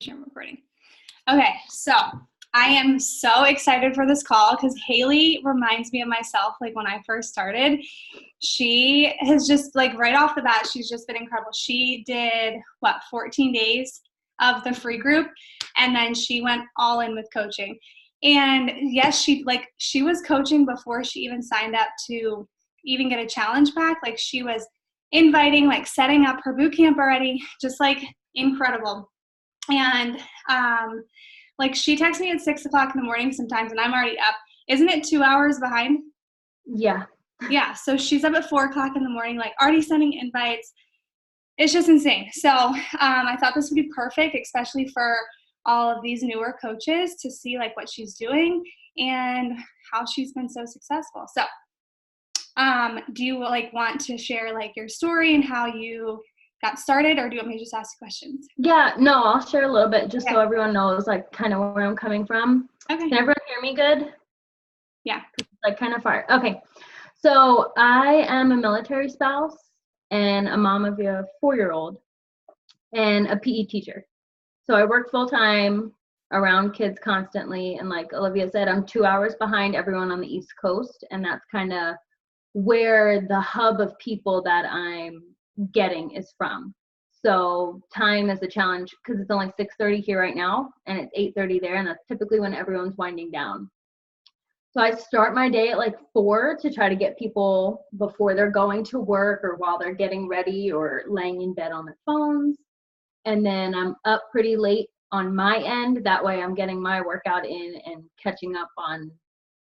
I'm recording. Okay, so I am so excited for this call because Haylee reminds me of myself. Like when I first started, she has just like right off the bat, she's just been incredible. She did 14 days of the free group, and then she went all in with coaching. And yes, she was coaching before she even signed up to even get a challenge pack. Like she was inviting, like setting up her boot camp already, just like incredible. And like she texts me at 6 o'clock in the morning sometimes and I'm already up. Isn't it 2 hours behind? Yeah. Yeah. So she's up at 4 o'clock in the morning, like already sending invites. It's just insane. So I thought this would be perfect, especially for all of these newer coaches to see like what she's doing and how she's been so successful. So do you like want to share like your story and how you got started, or do you want me to just ask questions? Yeah, no, I'll share a little bit just Okay. so everyone knows like kind of where I'm coming from. Okay. Can everyone hear me good? Yeah. Like kind of far. Okay. So I am a military spouse and a mom of a 4-year-old and a PE teacher. So I work full time around kids constantly. And like Olivia said, I'm 2 hours behind everyone on the East Coast. And that's kind of where the hub of people that I'm getting is from. So time is a challenge because it's only 6:30 here right now and it's 8:30 there, and that's typically when everyone's winding down. So I start my day at like 4 to try to get people before they're going to work or while they're getting ready or laying in bed on their phones. And then I'm up pretty late on my end. That way I'm getting my workout in and catching up on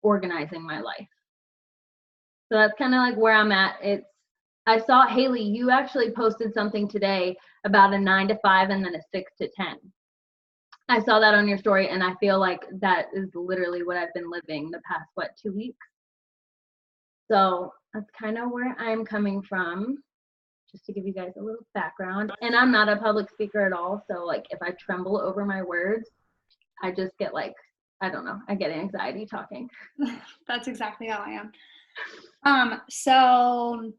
organizing my life. So that's kind of like where I'm at. I saw Haylee, you actually posted something today about a 9 to 5 and then a 6 to 10. I saw that on your story and I feel like that is literally what I've been living the past 2 weeks. So that's kind of where I'm coming from, just to give you guys a little background. And I'm not a public speaker at all, so like if I tremble over my words, I just get like, I don't know, I get anxiety talking. That's exactly how I am. So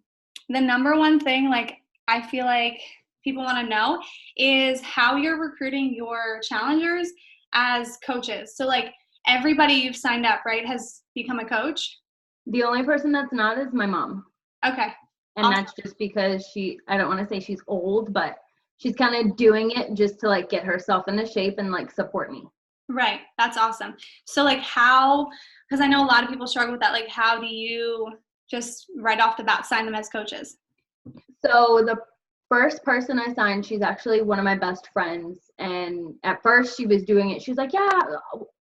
the number one thing, like, I feel like people want to know is how you're recruiting your challengers as coaches. So, like, everybody you've signed up, right, has become a coach? The only person that's not is my mom. Okay. And awesome. That's just because I don't want to say she's old, but she's kind of doing it just to like get herself into shape and like support me. Right. That's awesome. So like because I know a lot of people struggle with that, like how do you just right off the bat sign them as coaches? So the first person I signed, she's actually one of my best friends. And at first she was doing it. She was like, yeah,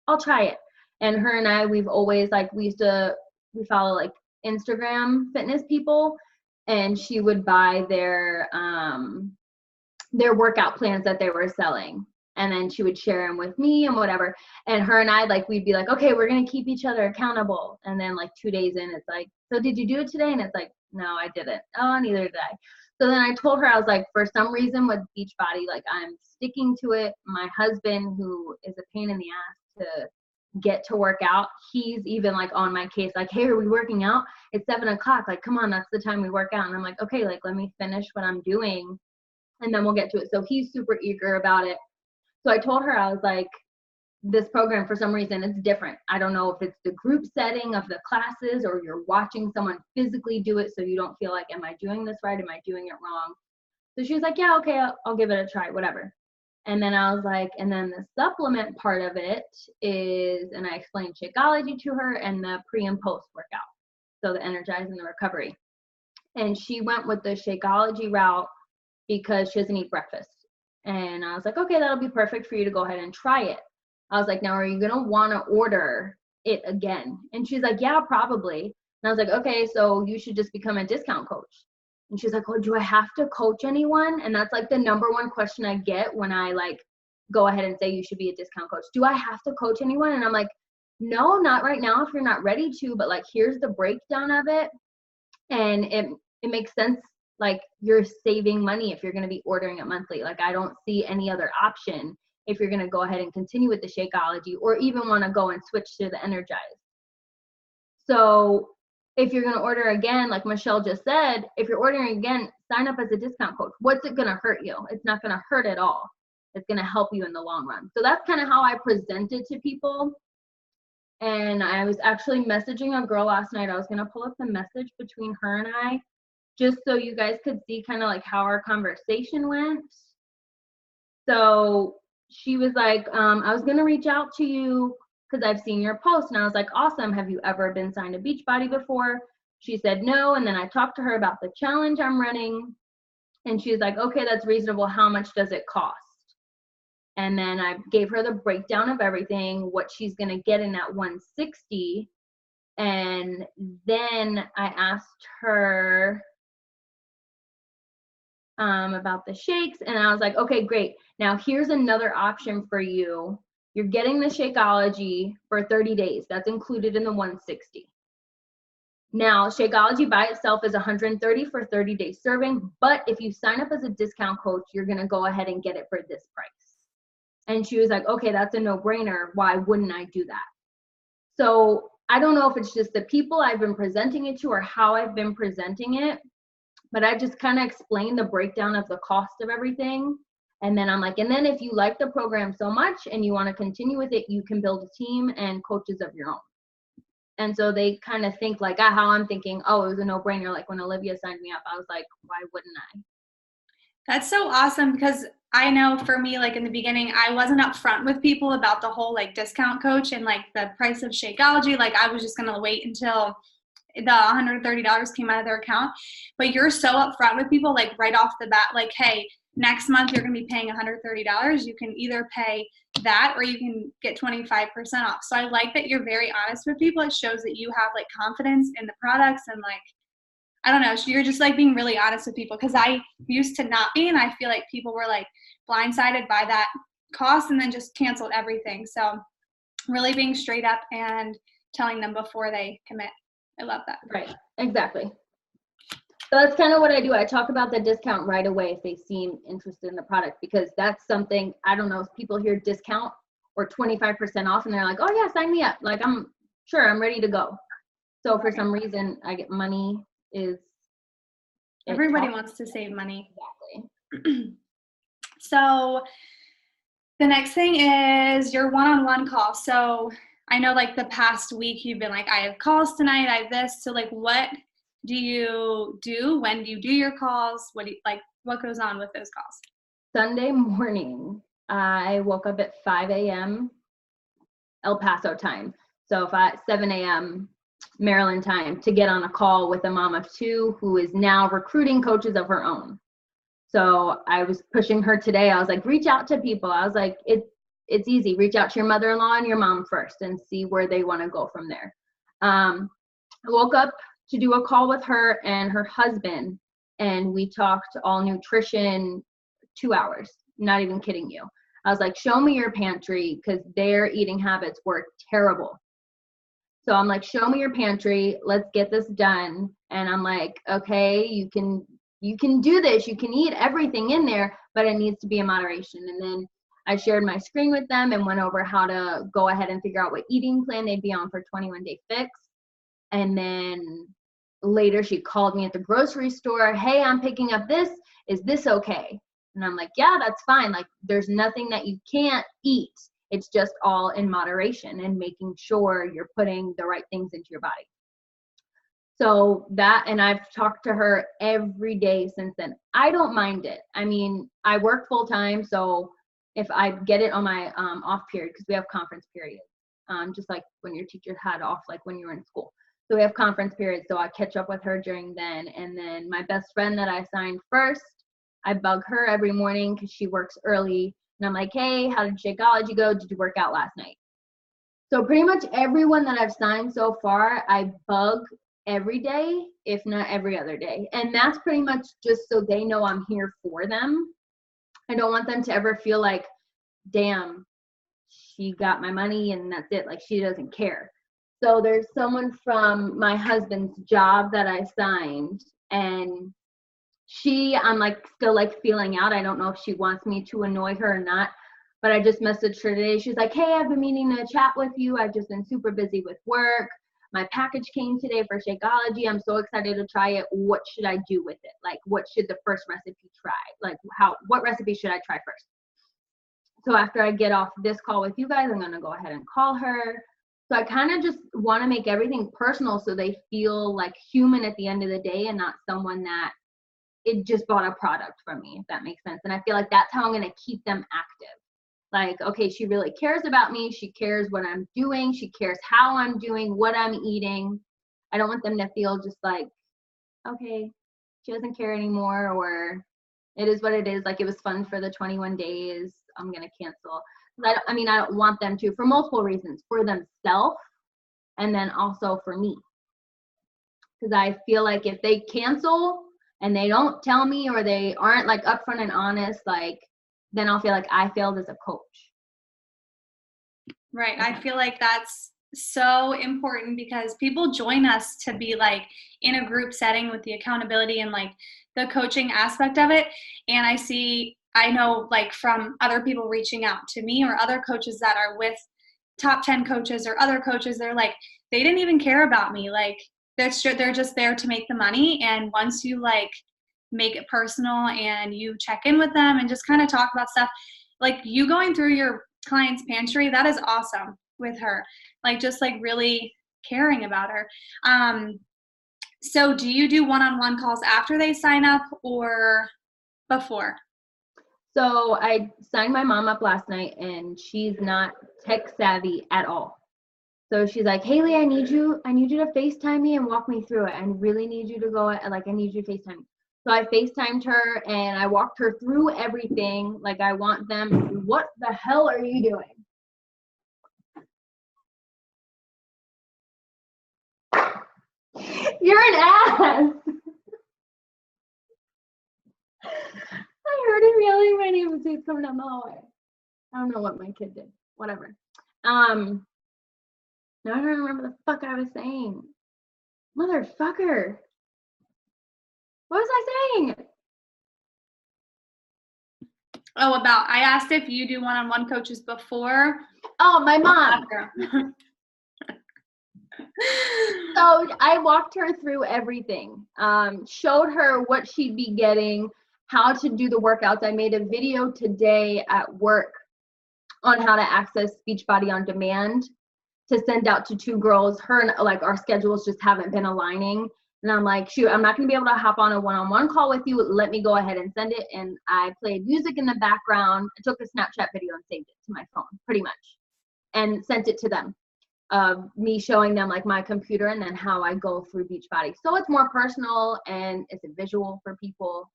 I'll try it. And her and I, we've always like, we follow like Instagram fitness people, and she would buy their workout plans that they were selling. And then she would share them with me and whatever. And her and I, like, we'd be like, okay, we're going to keep each other accountable. And then like 2 days in, it's like, so did you do it today? And it's like, no, I didn't. Oh, neither did I. So then I told her, I was like, for some reason with Beachbody, like I'm sticking to it. My husband, who is a pain in the ass to get to work out, he's even like on my case, like, hey, are we working out? It's 7 o'clock. Like, come on, that's the time we work out. And I'm like, okay, like, let me finish what I'm doing and then we'll get to it. So he's super eager about it. So I told her, I was like, this program, for some reason, it's different. I don't know if it's the group setting of the classes or you're watching someone physically do it so you don't feel like, am I doing this right? Am I doing it wrong? So she was like, yeah, okay, I'll give it a try, whatever. And then I was like, and then the supplement part of it is, and I explained Shakeology to her and the pre and post workout. So the energize and the recovery. And she went with the Shakeology route because she doesn't eat breakfast. And I was like, okay, that'll be perfect for you to go ahead and try it. I was like, now, are you going to want to order it again? And she's like, yeah, probably. And I was like, okay, so you should just become a discount coach. And she's like, oh, do I have to coach anyone? And that's like the number one question I get when I like go ahead and say you should be a discount coach. Do I have to coach anyone? And I'm like, no, not right now if you're not ready to, but like, here's the breakdown of it. And it makes sense. Like, you're saving money if you're going to be ordering it monthly. Like, I don't see any other option if you're going to go ahead and continue with the Shakeology or even want to go and switch to the Energize. So if you're going to order again, like Michelle just said, if you're ordering again, sign up as a discount coach. What's it going to hurt you? It's not going to hurt at all. it's going to help you in the long run. So that's kind of how I present it to people. And I was actually messaging a girl last night. I was going to pull up the message between her and I, just so you guys could see kind of like how our conversation went. So she was like, I was going to reach out to you because I've seen your post. And I was like, awesome. Have you ever been signed to Beachbody before? She said no. And then I talked to her about the challenge I'm running. And she was like, okay, that's reasonable. How much does it cost? And then I gave her the breakdown of everything, what she's going to get in that 160. And then I asked her about the shakes. And I was like, okay, great. Now here's another option for you. You're getting the Shakeology for 30 days. That's included in the 160. Now, Shakeology by itself is $130 for 30-day serving. But if you sign up as a discount coach, you're going to go ahead and get it for this price. And she was like, okay, that's a no-brainer. Why wouldn't I do that? So I don't know if it's just the people I've been presenting it to or how I've been presenting it, but I just kind of explained the breakdown of the cost of everything. And then I'm like, and then if you like the program so much and you want to continue with it, you can build a team and coaches of your own. And so they kind of think like how I'm thinking, oh, it was a no-brainer. Like when Olivia signed me up, I was like, why wouldn't I? That's so awesome, because I know for me, like in the beginning, I wasn't upfront with people about the whole like discount coach and like the price of Shakeology. Like I was just going to wait until the $130 came out of their account. But you're so upfront with people, like right off the bat, like, hey, next month you're going to be paying $130. You can either pay that or you can get 25% off. So I like that you're very honest with people. It shows that you have like confidence in the products and like, I don't know, you're just like being really honest with people, because I used to not be, and I feel like people were like blindsided by that cost and then just canceled everything. So really being straight up and telling them before they commit. I love that. Right, exactly. So that's kind of what I do. I talk about the discount right away if they seem interested in the product, because that's something, I don't know, if people hear discount or 25% off and they're like, oh yeah, sign me up. Like I'm ready to go. So for some reason I get money is. Everybody wants to save money. Exactly. So the next thing is your one-on-one call. So I know like the past week you've been like, I have calls tonight, I have this. So like, what do you do? When do you do your calls? What goes on with those calls? Sunday morning, I woke up at 5 a.m. El Paso time. So 7 a.m. Maryland time to get on a call with a mom of two who is now recruiting coaches of her own. So I was pushing her today. I was like, reach out to people. I was like, it's easy. Reach out to your mother-in-law and your mom first and see where they want to go from there. I woke up to do a call with her and her husband, and we talked all nutrition 2 hours. Not even kidding you. I was like, show me your pantry, because their eating habits were terrible. So I'm like, show me your pantry. Let's get this done. And I'm like, okay, you can do this. You can eat everything in there, but it needs to be in moderation. And then I shared my screen with them and went over how to go ahead and figure out what eating plan they'd be on for 21-day fix. And then later she called me at the grocery store. Hey, I'm picking up this. Is this okay? And I'm like, yeah, that's fine. Like there's nothing that you can't eat. It's just all in moderation and making sure you're putting the right things into your body. So that, and I've talked to her every day since then. I don't mind it. I mean, I work full time, so if I get it on my off period, because we have conference periods, just like when your teacher had off, like when you were in school. So we have conference periods, so I catch up with her during then. And then my best friend that I signed first, I bug her every morning because she works early. And I'm like, hey, how did Shakeology go? Did you work out last night? So pretty much everyone that I've signed so far, I bug every day, if not every other day. And that's pretty much just so they know I'm here for them. I don't want them to ever feel like, damn, she got my money and that's it. Like she doesn't care. So there's someone from my husband's job that I signed, and I'm like still like feeling out. I don't know if she wants me to annoy her or not, but I just messaged her today. She's like, hey, I've been meaning to chat with you. I've just been super busy with work. My package came today for Shakeology. I'm so excited to try it. What should I do with it? Like, what should the first recipe try? Like, what recipe should I try first? So after I get off this call with you guys, I'm going to go ahead and call her. So I kind of just want to make everything personal so they feel like human at the end of the day and not someone that it just bought a product from me, if that makes sense. And I feel like that's how I'm going to keep them active. Like, okay, she really cares about me. She cares what I'm doing. She cares how I'm doing, what I'm eating. I don't want them to feel just like, okay, she doesn't care anymore, or it is what it is. Like, it was fun for the 21 days. I'm going to cancel. I don't want them to, for multiple reasons, for themselves and then also for me. Because I feel like if they cancel and they don't tell me, or they aren't like upfront and honest, like, then I'll feel like I failed as a coach. Right. I feel like that's so important because people join us to be like in a group setting with the accountability and like the coaching aspect of it. And I know like from other people reaching out to me or other coaches that are with top 10 coaches or other coaches, they're like, they didn't even care about me. Like they're just there to make the money. And once you like make it personal and you check in with them and just kind of talk about stuff, like you going through your client's pantry, that is awesome with her. Like just like really caring about her. So do you do one-on-one calls after they sign up or before? So I signed my mom up last night and she's not tech savvy at all. So she's like, Haylee, I need you to FaceTime me and walk me through it. I really need you to go, like, I need you to FaceTime me. So I FaceTimed her and I walked her through everything. Like, I want them, what the hell are you doing? You're an ass. I heard him yelling my name as he's coming down the hallway. I don't know what my kid did. Whatever. Now I don't remember the fuck I was saying. Motherfucker. What was I saying? Oh, I asked if you do one-on-one coaches before. Oh, my mom. So I walked her through everything. Showed her what she'd be getting, how to do the workouts. I made a video today at work on how to access Beachbody on demand to send out to 2 girls. Her and like our schedules just haven't been aligning. And I'm like, shoot, I'm not going to be able to hop on a one-on-one call with you. Let me go ahead and send it. And I played music in the background. I took a Snapchat video and saved it to my phone pretty much and sent it to them. Me showing them like my computer and then how I go through Beachbody. So it's more personal and it's a visual for people.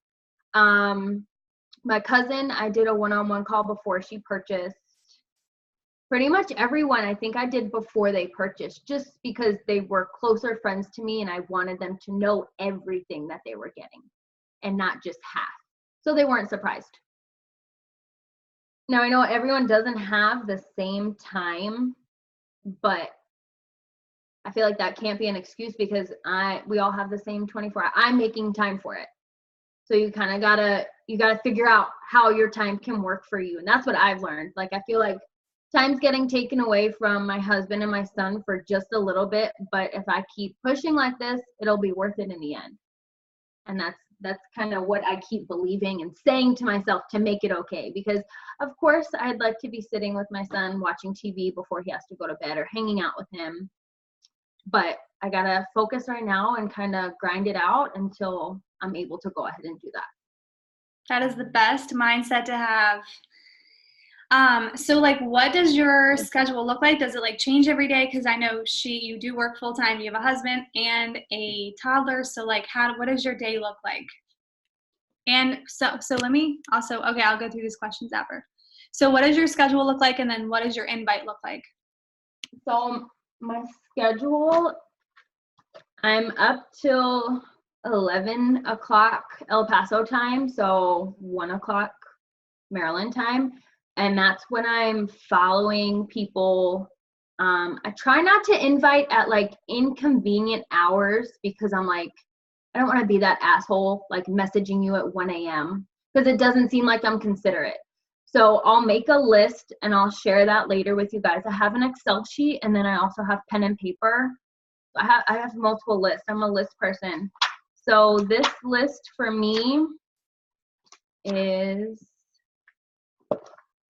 My cousin, I did a one-on-one call before she purchased. Pretty much everyone I think I did before they purchased, just because they were closer friends to me and I wanted them to know everything that they were getting and not just half. So they weren't surprised. Now I know everyone doesn't have the same time, but I feel like that can't be an excuse because we all have the same 24 hours. I'm making time for it. So you kind of gotta figure out how your time can work for you. And that's what I've learned. Like, I feel like time's getting taken away from my husband and my son for just a little bit, but if I keep pushing like this, it'll be worth it in the end. And that's kind of what I keep believing and saying to myself to make it okay. Because of course I'd like to be sitting with my son watching TV before he has to go to bed or hanging out with him. But I gotta focus right now and kind of grind it out until I'm able to go ahead and do that. That is the best mindset to have. So like, what does your schedule look like? Does it like change every day? Cause I know you do work full time. You have a husband and a toddler. So like, what does your day look like? And so let me also, okay, I'll go through these questions after. So what does your schedule look like? And then what does your invite look like? So my schedule, I'm up till 11 o'clock El Paso time. So 1 o'clock Maryland time. And that's when I'm following people. I try not to invite at like inconvenient hours because I'm like, I don't want to be that asshole like messaging you at 1 a.m. because it doesn't seem like I'm considerate. So I'll make a list and I'll share that later with you guys. I have an Excel sheet and then I also have pen and paper. I have multiple lists. I'm a list person. So this list for me is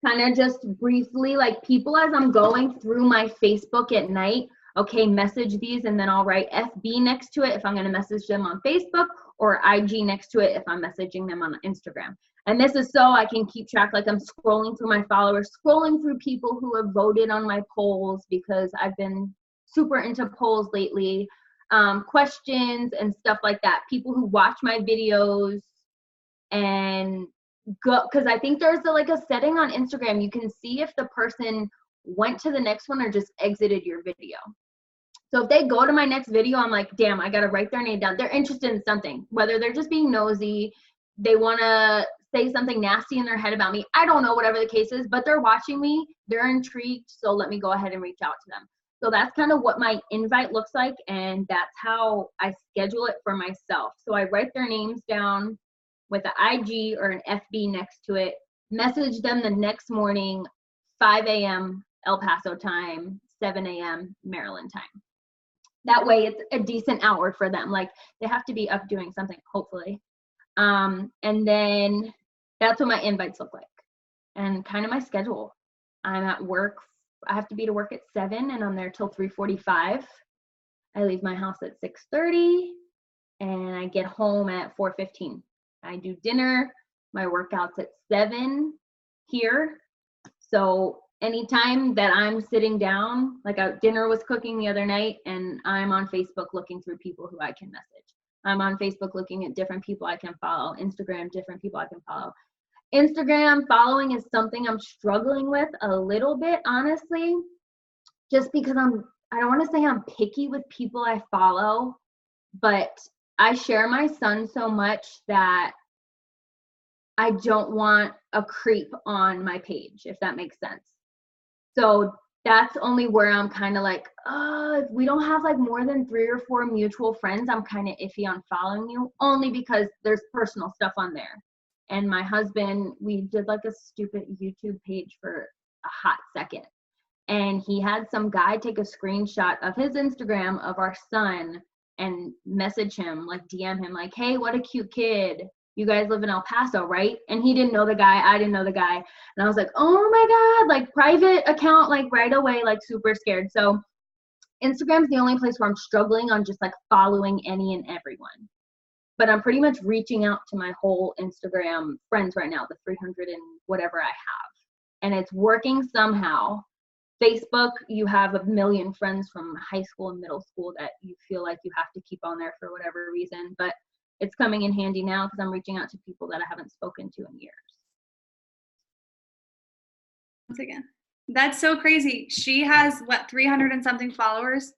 kind of just briefly, like people as I'm going through my Facebook at night, okay, message these, and then I'll write FB next to it if I'm going to message them on Facebook, or IG next to it if I'm messaging them on Instagram. And this is so I can keep track, like I'm scrolling through my followers, scrolling through people who have voted on my polls, because I've been super into polls lately, questions and stuff like that, people who watch my videos, and go, because I think there's like a setting on Instagram, you can see if the person went to the next one or just exited your video. So if they go to my next video, I'm like, damn, I gotta write their name down. They're interested in something, whether they're just being nosy, they wanna say something nasty in their head about me, I don't know, whatever the case is, but they're watching me, they're intrigued, so let me go ahead and reach out to them. So that's kind of what my invite looks like, and that's how I schedule it for myself. So I write their names down with an IG or an FB next to it, message them the next morning, 5 a.m. El Paso time, 7 a.m. Maryland time. That way it's a decent hour for them. Like they have to be up doing something, hopefully. And then that's what my invites look like, and kind of my schedule. I'm at work. I have to be to work at 7 and I'm there till 3:45. I leave my house at 6:30 and I get home at 4:15. I do dinner, my workout's at 7 here. So anytime that I'm sitting down, like dinner was cooking the other night, and I'm on Facebook looking through people who I can message. I'm on Facebook looking at different people I can follow, Instagram, different people I can follow. Instagram following is something I'm struggling with a little bit, honestly, just because I don't want to say I'm picky with people I follow, but I share my son so much that I don't want a creep on my page, if that makes sense. So that's only where I'm kind of like, if we don't have like more than 3 or 4 mutual friends, I'm kind of iffy on following you, only because there's personal stuff on there. And my husband, we did like a stupid YouTube page for a hot second. And he had some guy take a screenshot of his Instagram of our son and message him, like DM him, like, hey, what a cute kid. You guys live in El Paso, right? And he didn't know the guy. I didn't know the guy. And I was like, oh my God, like private account, like right away, like super scared. So Instagram's the only place where I'm struggling on just like following any and everyone. But I'm pretty much reaching out to my whole Instagram friends right now, the 300 and whatever I have. And it's working somehow. Facebook, you have a million friends from high school and middle school that you feel like you have to keep on there for whatever reason. But it's coming in handy now because I'm reaching out to people that I haven't spoken to in years. Once again, that's so crazy. She has what, 300 and something followers?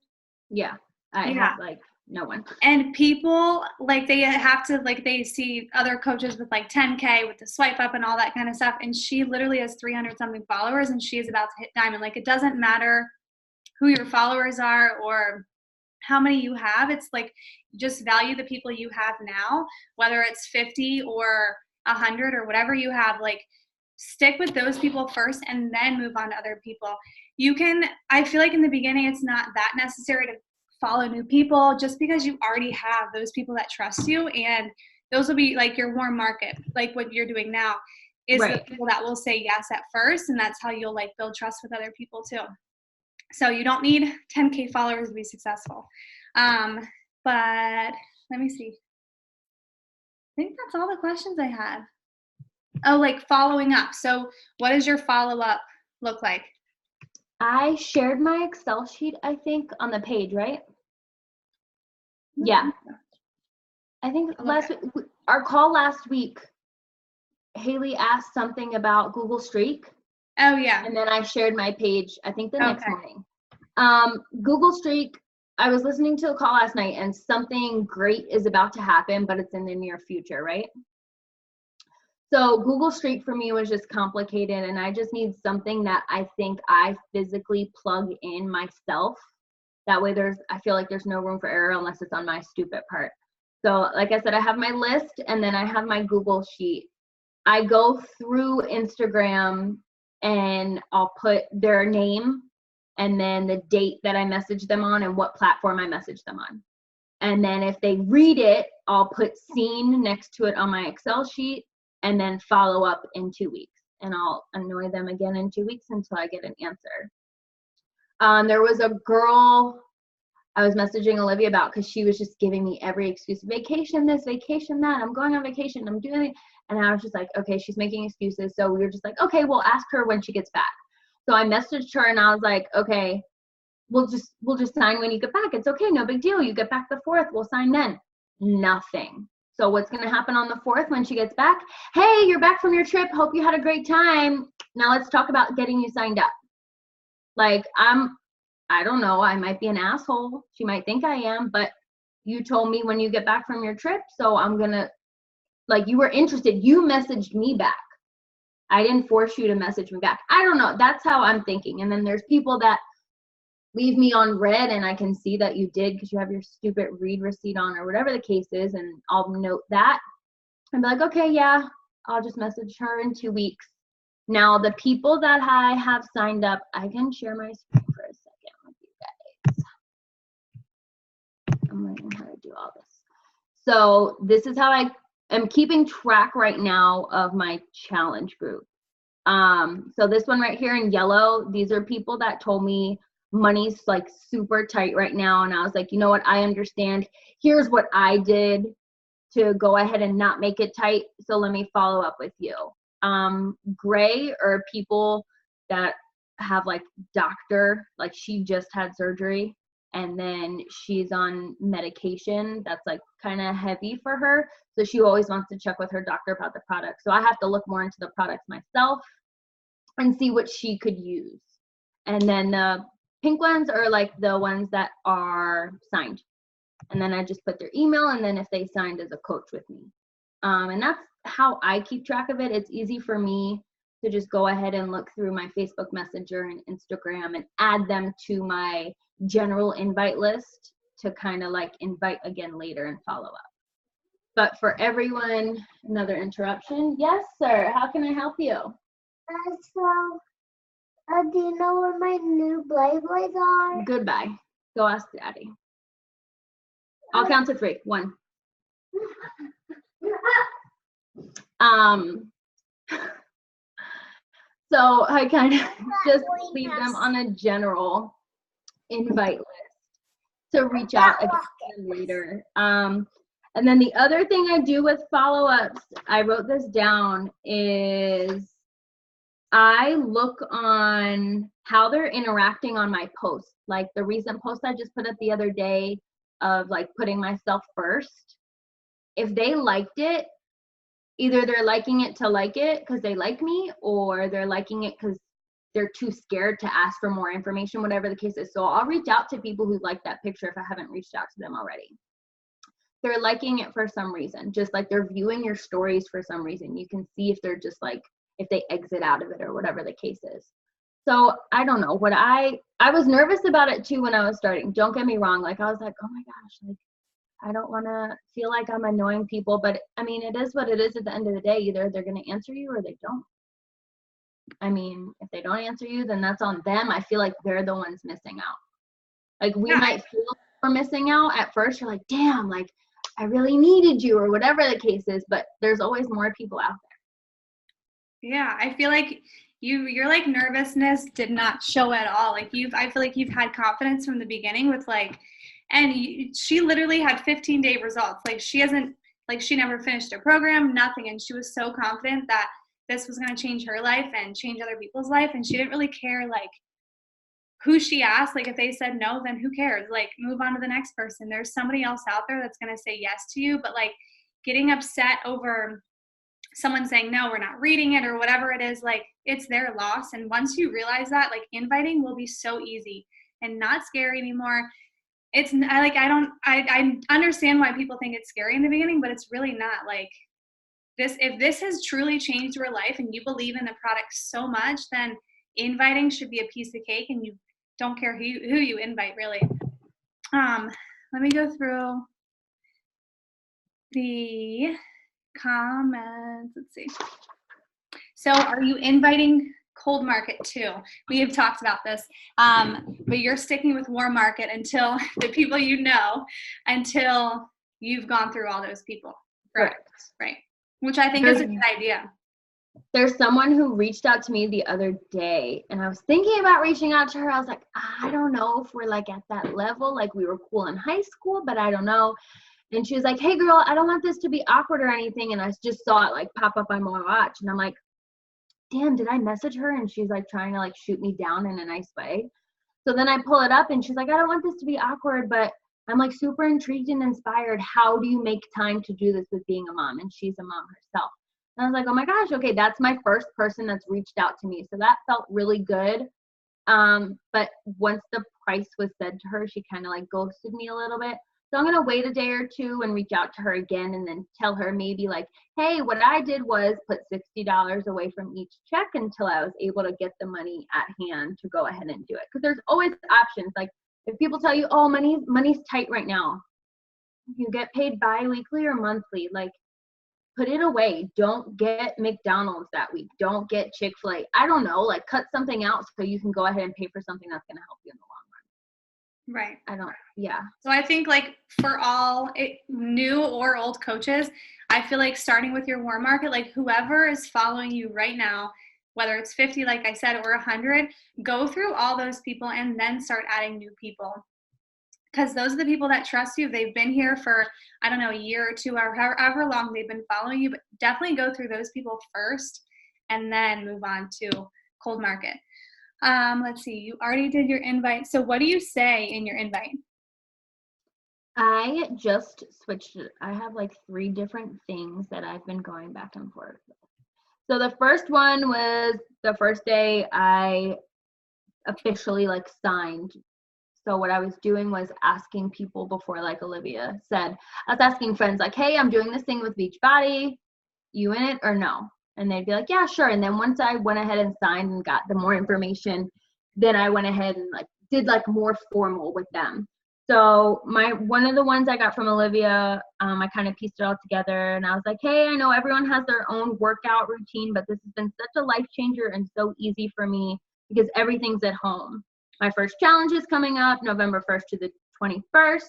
Yeah, I have like no one. And people, like, they have to, like, they see other coaches with like 10K with the swipe up and all that kind of stuff, and she literally has 300 something followers, and she is about to hit diamond. Like, it doesn't matter who your followers are or how many you have. It's like, just value the people you have now, whether it's 50 or 100 or whatever you have. Like, stick with those people first and then move on to other people. You can, I feel like in the beginning it's not that necessary to follow new people, just because you already have those people that trust you, and those will be like your warm market. Like what you're doing now is right. The people that will say yes at first, and that's how you'll like build trust with other people too. So you don't need 10K followers to be successful. But let me see. I think that's all the questions I had. Oh, like following up. So what does your follow-up look like? I shared my Excel sheet, I think, on the page, right? Yeah. I think our call last week, Haylee asked something about Google Streak. Oh, yeah. And then I shared my page, I think the next morning. Google Streak, I was listening to a call last night, and something great is about to happen, but it's in the near future, right? So Google Streak for me was just complicated, and I just need something that I think I physically plug in myself. That way I feel like there's no room for error unless it's on my stupid part. So like I said, I have my list, and then I have my Google Sheet. I go through Instagram and I'll put their name and then the date that I message them on and what platform I message them on. And then if they read it, I'll put seen next to it on my Excel sheet, and then follow up in 2 weeks. and I'll annoy them again in 2 weeks until I get an answer. There was a girl I was messaging Olivia about because she was just giving me every excuse. Vacation this, vacation that. I'm going on vacation. I'm doing it. And I was just like, okay, she's making excuses. So we were just like, okay, we'll ask her when she gets back. So I messaged her and I was like, okay, we'll just sign when you get back. It's okay, no big deal. You get back the 4th, we'll sign then. Nothing. So what's going to happen on the 4th when she gets back? Hey, you're back from your trip. Hope you had a great time. Now let's talk about getting you signed up. Like, I don't know, I might be an asshole. She might think I am, but you told me when you get back from your trip, so I'm gonna, like, you were interested. You messaged me back. I didn't force you to message me back. I don't know. That's how I'm thinking. And then there's people that leave me on red and I can see that you did because you have your stupid read receipt on or whatever the case is, and I'll note that and be like, okay, yeah, I'll just message her in 2 weeks. Now, the people that I have signed up, I can share my screen for a second with you guys. I'm learning how to do all this. So this is how I am keeping track right now of my challenge group. So this one right here in yellow, these are people that told me money's like super tight right now. And I was like, you know what? I understand. Here's what I did to go ahead and not make it tight. So let me follow up with you. Gray are people that have like doctor, like she just had surgery and then she's on medication that's like kind of heavy for her. So she always wants to check with her doctor about the product. So I have to look more into the products myself and see what she could use. And then the pink ones are like the ones that are signed. And then I just put their email and then if they signed as a coach with me. And that's how I keep track of it. It's easy for me to just go ahead and look through my Facebook Messenger and Instagram and add them to my general invite list to kind of like invite again later and follow up. But for everyone, another interruption. Yes, sir. How can I help you? Do you know where my new blades are? Goodbye. Go ask Daddy. I'll count to 3. 1. So I kind of just leave them on a general invite list to reach out again later. And then the other thing I do with follow-ups, I wrote this down, is I look on how they're interacting on my posts. Like the recent post I just put up the other day of like putting myself first. If they liked it, either they're liking it to like it because they like me, or they're liking it because they're too scared to ask for more information, whatever the case is. So I'll reach out to people who like that picture if I haven't reached out to them already. They're liking it for some reason, just like they're viewing your stories for some reason. You can see if they're just like, if they exit out of it or whatever the case is. So I don't know. What I was nervous about it too when I was starting. Don't get me wrong. Like I was like, oh my gosh, like I don't want to feel like I'm annoying people. But I mean, it is what it is at the end of the day. Either they're going to answer you or they don't. I mean, if they don't answer you, then that's on them. I feel like they're the ones missing out. Like we might feel we're missing out at first. You're like, damn, like I really needed you or whatever the case is. But there's always more people out there. Yeah, I feel like your like nervousness did not show at all. Like I feel like you've had confidence from the beginning with like, and she literally had 15-day results. Like she never finished her program, nothing. And she was so confident that this was going to change her life and change other people's life. And she didn't really care like who she asked. Like if they said no, then who cares? Like move on to the next person. There's somebody else out there that's going to say yes to you. But like getting upset over someone saying, no, we're not reading it or whatever it is, like it's their loss. And once you realize that, like inviting will be so easy and not scary anymore. I understand why people think it's scary in the beginning, but it's really not. Like if this has truly changed your life and you believe in the product so much, then inviting should be a piece of cake and you don't care who you invite really. Let me go through the comments. Let's see. So are you inviting cold market too? We have talked about this, but you're sticking with warm market until the people you know, until you've gone through all those people. Correct. Right. Which I think is a good idea. There's someone who reached out to me the other day, and I was thinking about reaching out to her. I was like, I don't know if we're like at that level. Like we were cool in high school, but I don't know. And she was like, hey girl, I don't want this to be awkward or anything. And I just saw it like pop up on my watch. And I'm like, damn, did I message her? And she's like trying to like shoot me down in a nice way. So then I pull it up and she's like, I don't want this to be awkward, but I'm like super intrigued and inspired. How do you make time to do this with being a mom? And she's a mom herself. And I was like, oh my gosh, okay, that's my first person that's reached out to me. So that felt really good. But once the price was said to her, she kind of like ghosted me a little bit. So I'm going to wait a day or two and reach out to her again and then tell her maybe like, hey, what I did was put $60 away from each check until I was able to get the money at hand to go ahead and do it. Because there's always options. Like if people tell you, oh, money's tight right now, you get paid bi-weekly or monthly, like put it away. Don't get McDonald's that week. Don't get Chick-fil-A. I don't know, like cut something out so you can go ahead and pay for something that's going to help you in the long Right. yeah. So I think like for all new or old coaches, I feel like starting with your warm market, like whoever is following you right now, whether it's 50, like I said, or 100, go through all those people and then start adding new people. Because those are the people that trust you. They've been here for, I don't know, a year or two, or however long they've been following you, but definitely go through those people first and then move on to cold market. Let's see, you already did your invite. So what do you say in your invite? I just switched it. I have like 3 different things that I've been going back and forth. So the first one was the first day I officially like signed. So what I was doing was asking people before, like Olivia said, I was asking friends like, hey, I'm doing this thing with Beachbody. You in it or no? And they'd be like, yeah, sure. And then once I went ahead and signed and got the more information, then I went ahead and like did like more formal with them. So one of the ones I got from Olivia, I kind of pieced it all together and I was like, hey, I know everyone has their own workout routine, but this has been such a life changer and so easy for me because everything's at home. My first challenge is coming up November 1st to the 21st.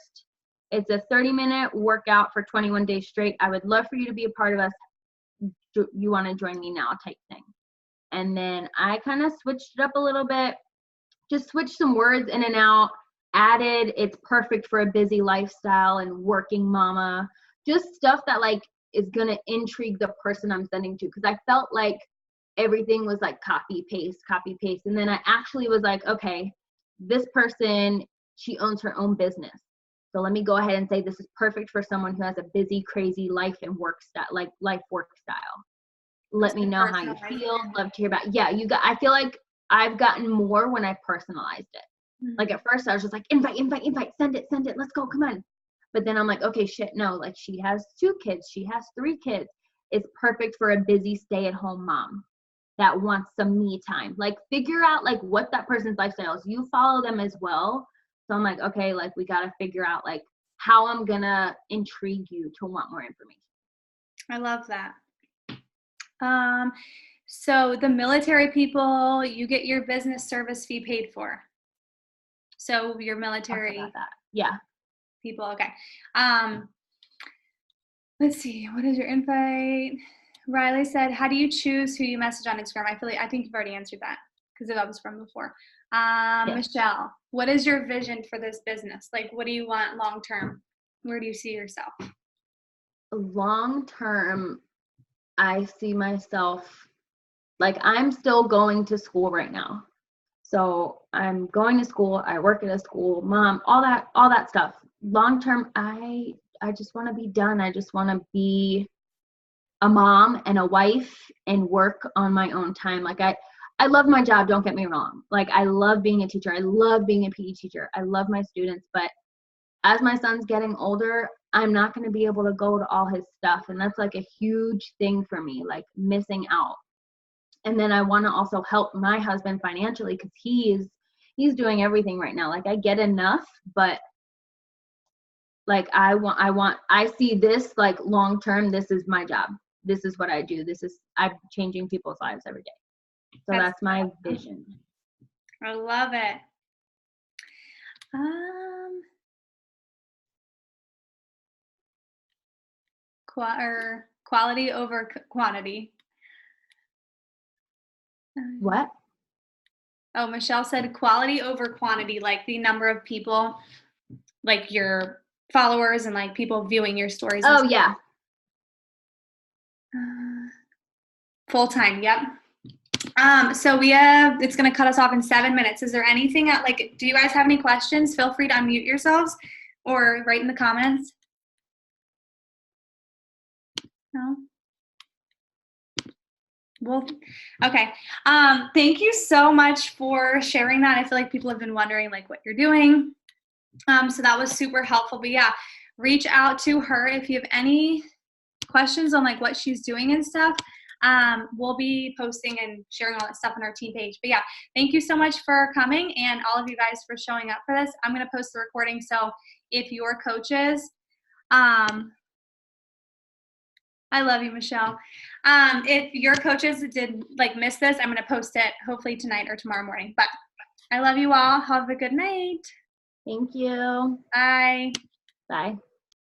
It's a 30-minute workout for 21 days straight. I would love for you to be a part of us. You want to join me now type thing. And then I kind of switched it up a little bit, just switched some words in and out, added it's perfect for a busy lifestyle and working mama, just stuff that like is going to intrigue the person I'm sending to. Because I felt like everything was like copy paste. And then I actually was like, okay, this person, she owns her own business. So let me go ahead and say this is perfect for someone who has a busy, crazy life and work style, like life work style. Let me know how you feel. Love to hear about. Yeah, I feel like I've gotten more when I personalized it. Mm-hmm. Like at first I was just like invite, send it, let's go, come on. But then I'm like, okay, shit, no, like she has 2 kids, she has 3 kids. It's perfect for a busy stay-at-home mom that wants some me time. Like figure out like what that person's lifestyle is. You follow them as well. So I'm like, okay, like we got to figure out like how I'm gonna intrigue you to want more information. I love that. So the military people, you get your business service fee paid for. So your military people, okay. Let's see, what is your invite? Riley said, how do you choose who you message on Instagram? I think you've already answered that because that was from before. Yes. Michelle, what is your vision for this business? Like, what do you want long term? Where do you see yourself? Long term, I see myself, like I'm still going to school right now. So I'm going to school, I work at a school, mom, all that stuff. Long term, I just want to be done. I just want to be a mom and a wife and work on my own time. Like I love my job, don't get me wrong. Like I love being a teacher. I love being a PE teacher. I love my students, but as my son's getting older, I'm not going to be able to go to all his stuff. And that's like a huge thing for me, like missing out. And then I want to also help my husband financially because he's doing everything right now. Like I get enough, but like I see this like long term, this is my job. This is what I do. I'm changing people's lives every day. So that's my vision. I love it. Quality over quantity. What? Oh, Michelle said quality over quantity, like the number of people, like your followers and like people viewing your stories. Oh, yeah. Full time, yep. So it's gonna cut us off in 7 minutes. Is there anything do you guys have any questions? Feel free to unmute yourselves or write in the comments. No? Well, okay. Thank you so much for sharing that. I feel like people have been wondering like what you're doing. So that was super helpful. But yeah, reach out to her if you have any questions on like what she's doing and stuff. We'll be posting and sharing all that stuff on our team page. But yeah, thank you so much for coming and all of you guys for showing up for this. I'm going to post the recording. So if your coaches, I love you, Michelle. If your coaches did like miss this, I'm going to post it hopefully tonight or tomorrow morning. But I love you all. Have a good night. Thank you. Bye. Bye.